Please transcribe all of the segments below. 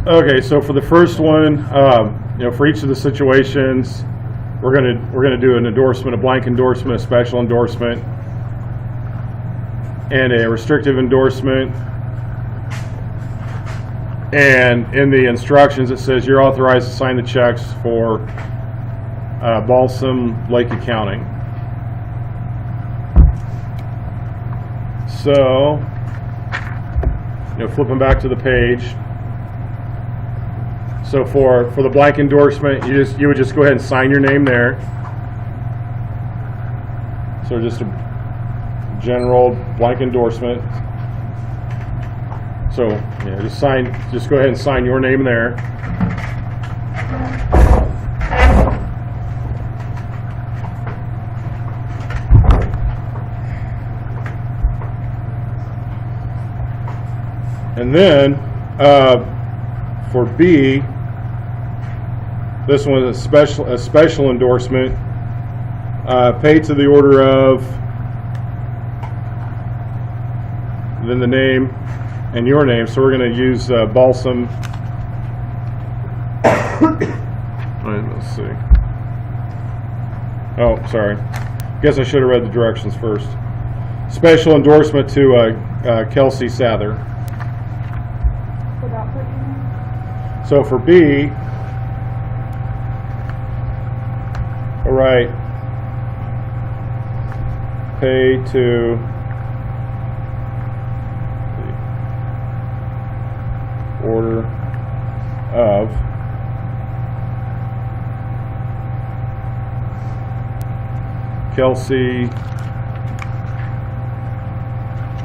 Okay, so for the first one, for each of the situations, we're gonna do an endorsement, a blank endorsement, a special endorsement, and a restrictive endorsement. And in the instructions, it says you're authorized to sign the checks for Balsam Lake Accounting. So, flipping back to the page. So for the blank endorsement, you would just go ahead and sign your name there. So just a general blank endorsement. So just go ahead and sign your name there. And then for B, this one is a special endorsement, paid to the order of, then the name and your name. So we're going to use Balsam. Let's see. Oh, sorry. Guess I should have read the directions first. Special endorsement to Kelsey Sather. So for B, all right, pay to the order of Kelsey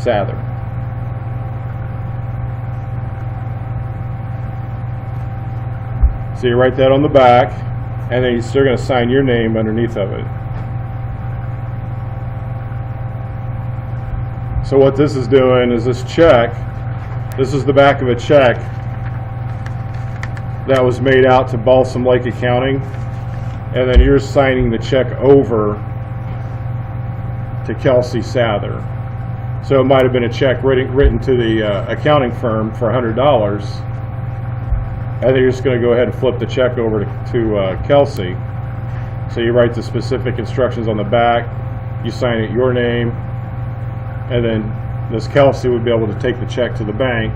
Sather. So you write that on the back, and then you're still going to sign your name underneath of it. So what this is doing is this check, this is the back of a check that was made out to Balsam Lake Accounting, and then you're signing the check over to Kelsey Sather. So it might have been a check written to the accounting firm for $100. And then you're just going to go ahead and flip the check over to Kelsey. So you write the specific instructions on the back, you sign it your name, and then this Kelsey would be able to take the check to the bank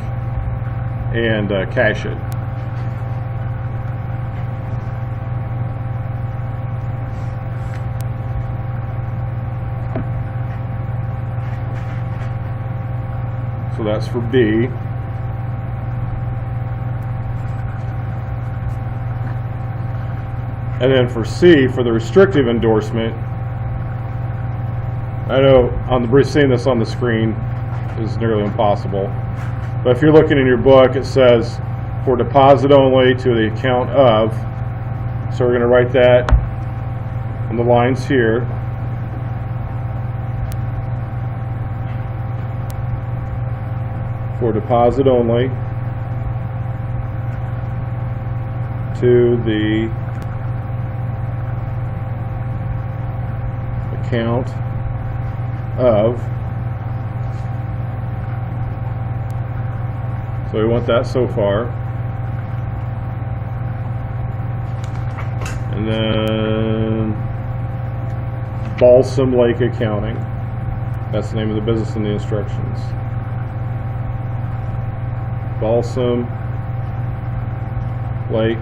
and cash it. So that's for B. And then for C, for the restrictive endorsement, I know seeing this on the screen is nearly impossible, but if you're looking in your book, it says for deposit only to the account of, so we're going to write that on the lines here. For deposit only to the account of, so we want that so far, and then Balsam Lake Accounting, that's the name of the business in the instructions. Balsam Lake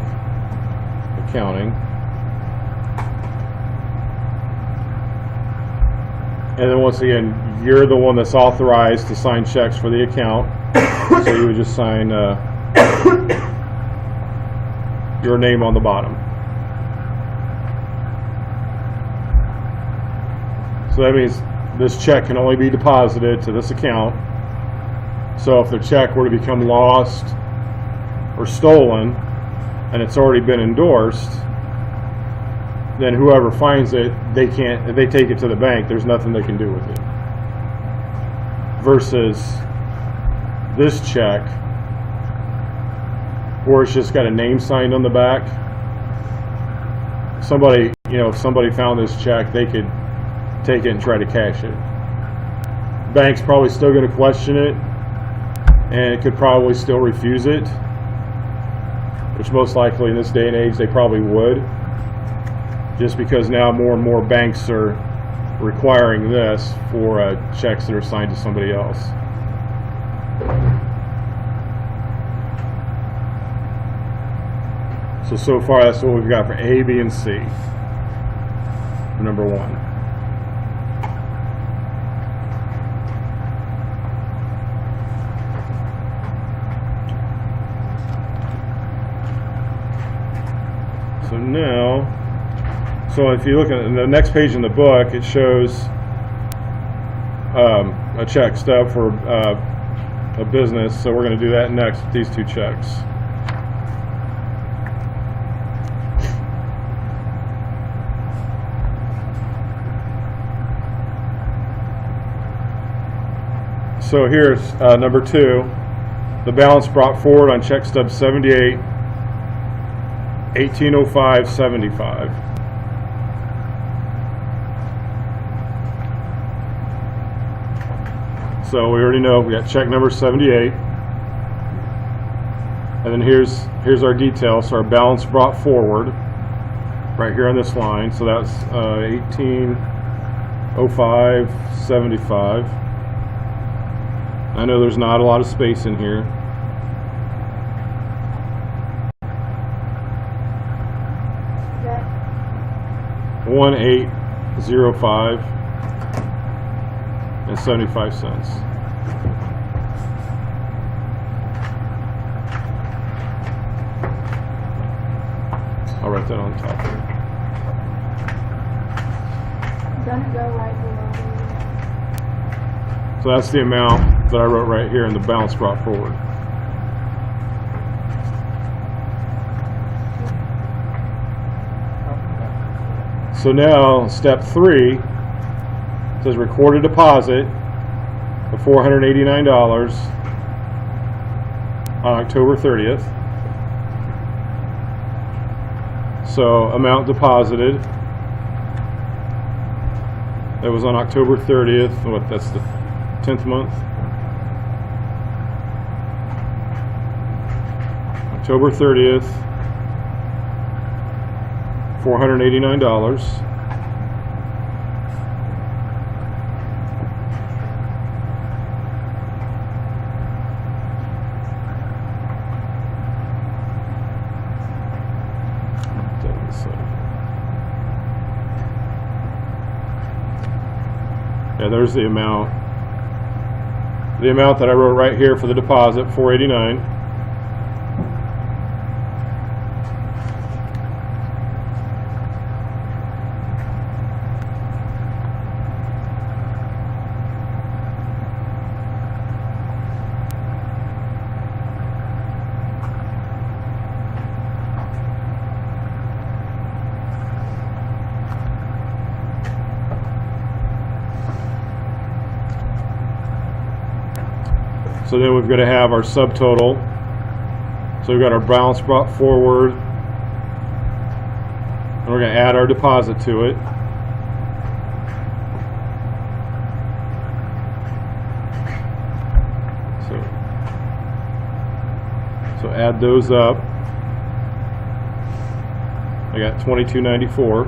Accounting. And then once again, you're the one that's authorized to sign checks for the account. So you would just sign your name on the bottom. So that means this check can only be deposited to this account. So if the check were to become lost or stolen and it's already been endorsed, then whoever finds it, they take it to the bank, there's nothing they can do with it. Versus this check, where it's just got a name signed on the back. Somebody, if somebody found this check, they could take it and try to cash it. Bank's probably still going to question it, and it could probably still refuse it. which most likely in this day and age they probably would, just because now more and more banks are requiring this for checks that are signed to somebody else. So far that's what we've got for A, B, and C. Number 1. So now, if you look at the next page in the book, it shows a check stub for a business. So we're going to do that next with these 2 checks. So here's number 2, the balance brought forward on check stub 78, 1805.75. So we already know we got check number 78, and then here's our details. So our balance brought forward right here on this line. So that's 1805.75. I know there's not a lot of space in here. Okay. 1805 and 75 cents. I'll write that on top here. Doesn't go right below. So that's the amount that I wrote right here in the balance brought forward. So now step 3 says record a deposit of $489 on October 30th. So amount deposited. That was on October 30th. What, that's the 10th month? October 30th, $489. Yeah, there's the amount. The amount that I wrote right here for the deposit, $489. So then we've got to have our subtotal. So we've got our balance brought forward, and we're going to add our deposit to it. So add those up. I got $22.94,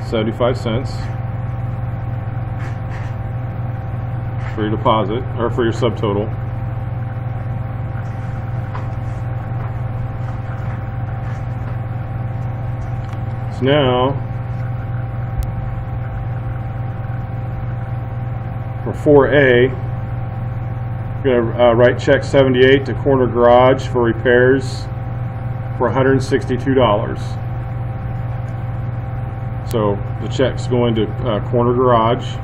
75 cents. For your deposit, or for your subtotal. So now, for 4A, we're going to write check 78 to Corner Garage for repairs for $162. So the check's going to Corner Garage.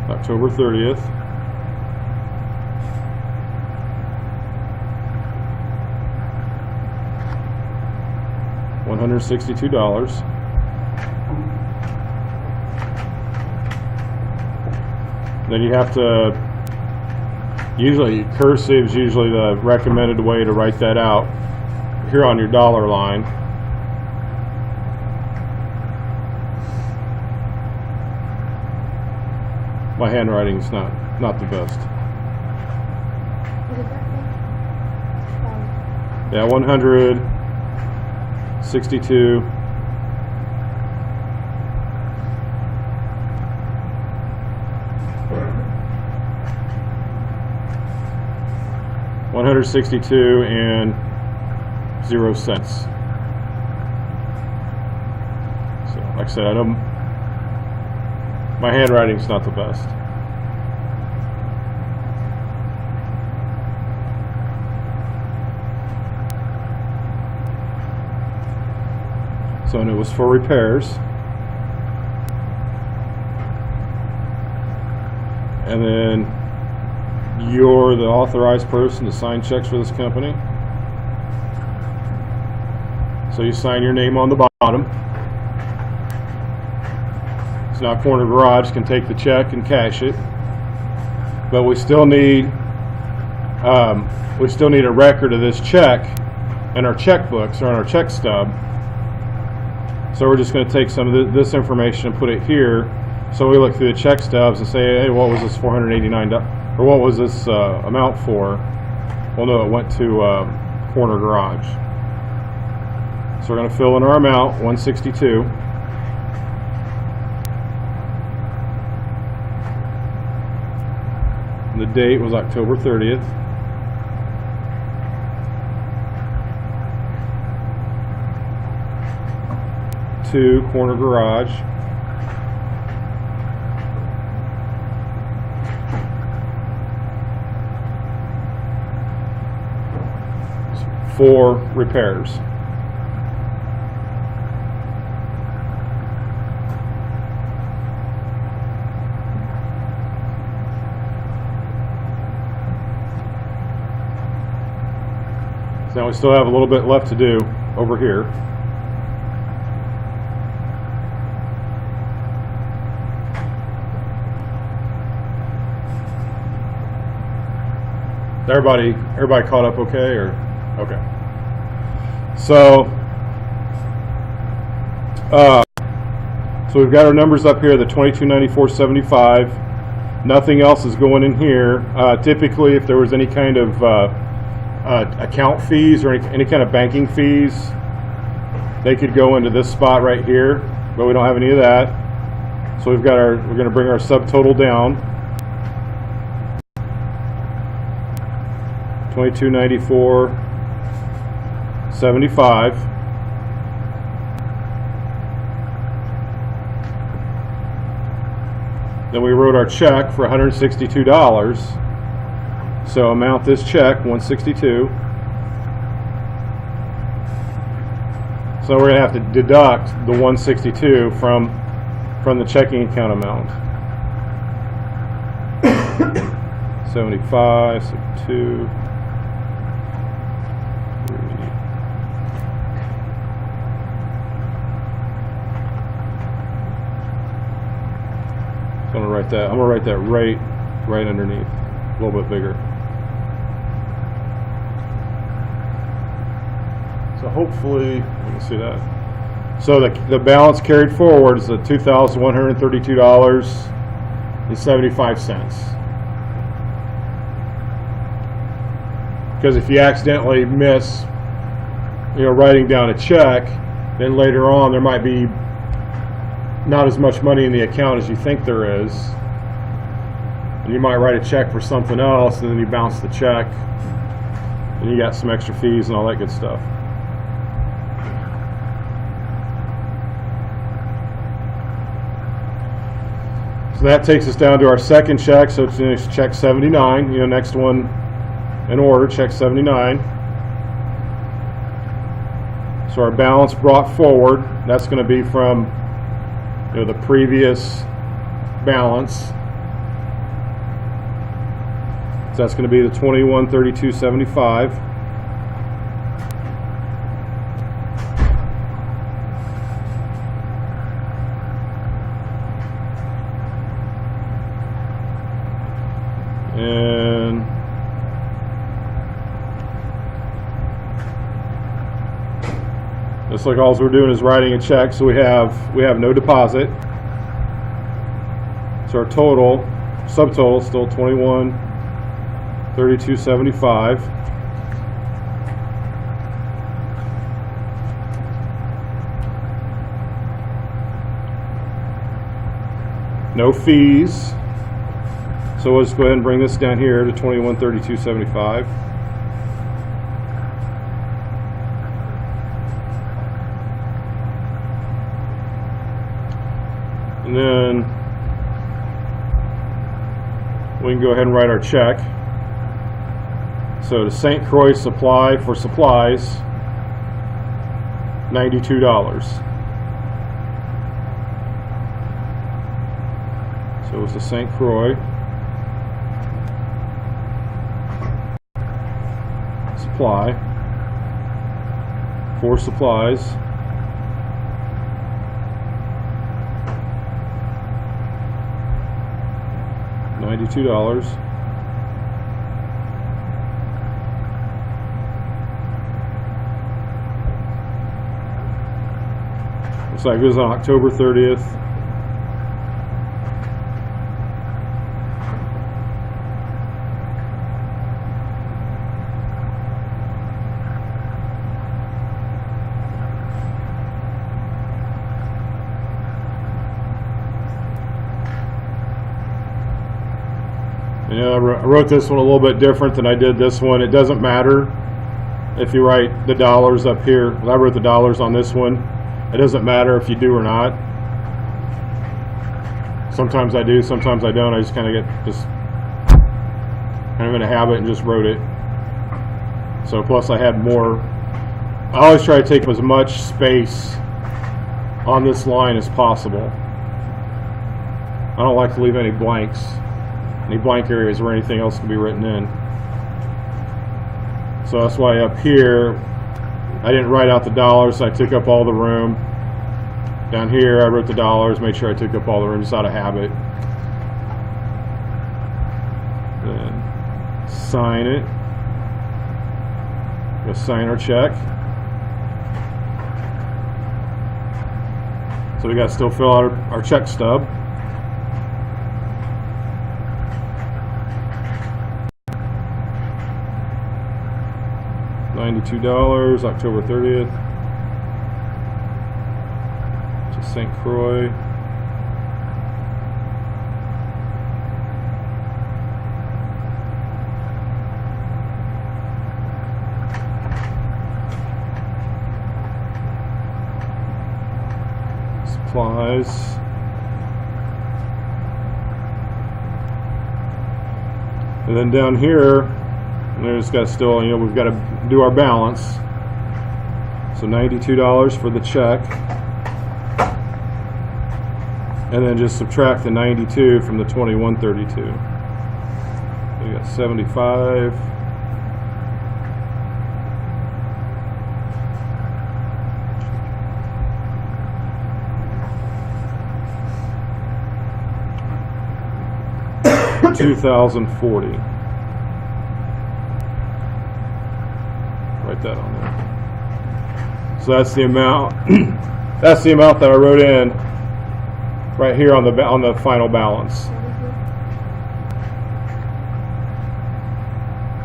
October 30th. $162. Then you have to, usually cursive is usually the recommended way to write that out. here on your dollar line. My handwriting's not the best. What is that thing? Yeah, 162. $162 and 0 cents. So, like I said, I know my handwriting's not the best. So, and it was for repairs. And then you're the authorized person to sign checks for this company. So you sign your name on the bottom. So now Corner Garage can take the check and cash it. But we still need a record of this check in our checkbooks or on our check stub. So we're just going to take some of this information and put it here. So we look through the check stubs and say, hey, what was this $489? Or what was this amount for? Well, no, it went to Corner Garage. So we're going to fill in our amount, 162. And the date was October 30th. To Corner Garage. For repairs. So now we still have a little bit left to do over here. Everybody caught up okay, or okay? So we've got our numbers up here, the $2294.75. Nothing else is going in here. Typically, if there was any kind of account fees or any kind of banking fees, they could go into this spot right here, but we don't have any of that. So we're going to bring our subtotal down. $2294.75. Then we wrote our check for $162. So amount this check, $162. So we're going to have to deduct the $162 from the checking account amount. 75, so 2. I'm gonna write that right underneath, a little bit bigger. So hopefully you can see that. So the balance carried forward is the $2,132.75. Because if you accidentally miss, writing down a check, then later on there might be not as much money in the account as you think there is, and you might write a check for something else, and then you bounce the check, and you got some extra fees and all that good stuff. So that takes us down to our second check. So it's check 79. Next one in order, check 79. So our balance brought forward, that's going to be from the previous balance. So that's going to be the $2132.75. And Looks like all we're doing is writing a check, so we have no deposit. So our total, subtotal, still $21,32.75. No fees. So we'll just go ahead and bring this down here to $21,32.75. And then we can go ahead and write our check. So to St. Croix Supply for supplies, $92. So it was the St. Croix Supply for supplies. $92. Looks like it was on October 30th. You know, I wrote this one a little bit different than I did this one. It doesn't matter if you write the dollars up here. I wrote the dollars on this one. It doesn't matter if you do or not. Sometimes I do, sometimes I don't. I just kind of get just kind of in a habit and just wrote it. So plus I had more. I always try to take up as much space on this line as possible. I don't like to leave any blanks. Any blank areas where anything else can be written in. So that's why up here I didn't write out the dollars, so I took up all the room. Down here I wrote the dollars, made sure I took up all the room just out of habit. Then sign it. Go sign our check. So we got to still fill out our check stub. $92, October 30th, to St. Croix. Supplies. And then down here, there's got to still, you know, we've got to do our balance. So $92 for the check. And then just subtract the 92 from the 2132. We got 75. $2,040. Write that on there. So that's the amount. That's the amount that I wrote in right here on the final balance.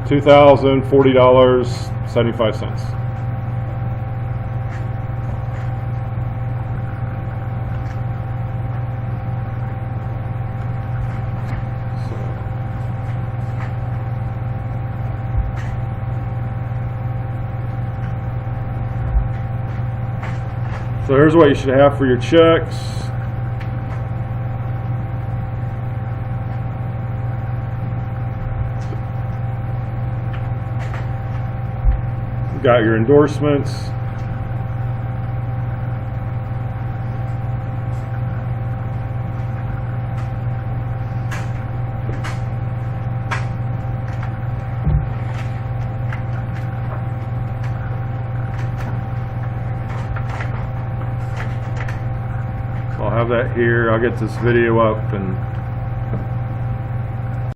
$2,040.75. So here's what you should have for your checks. You've got your endorsements. I'll have that here. I'll get this video up and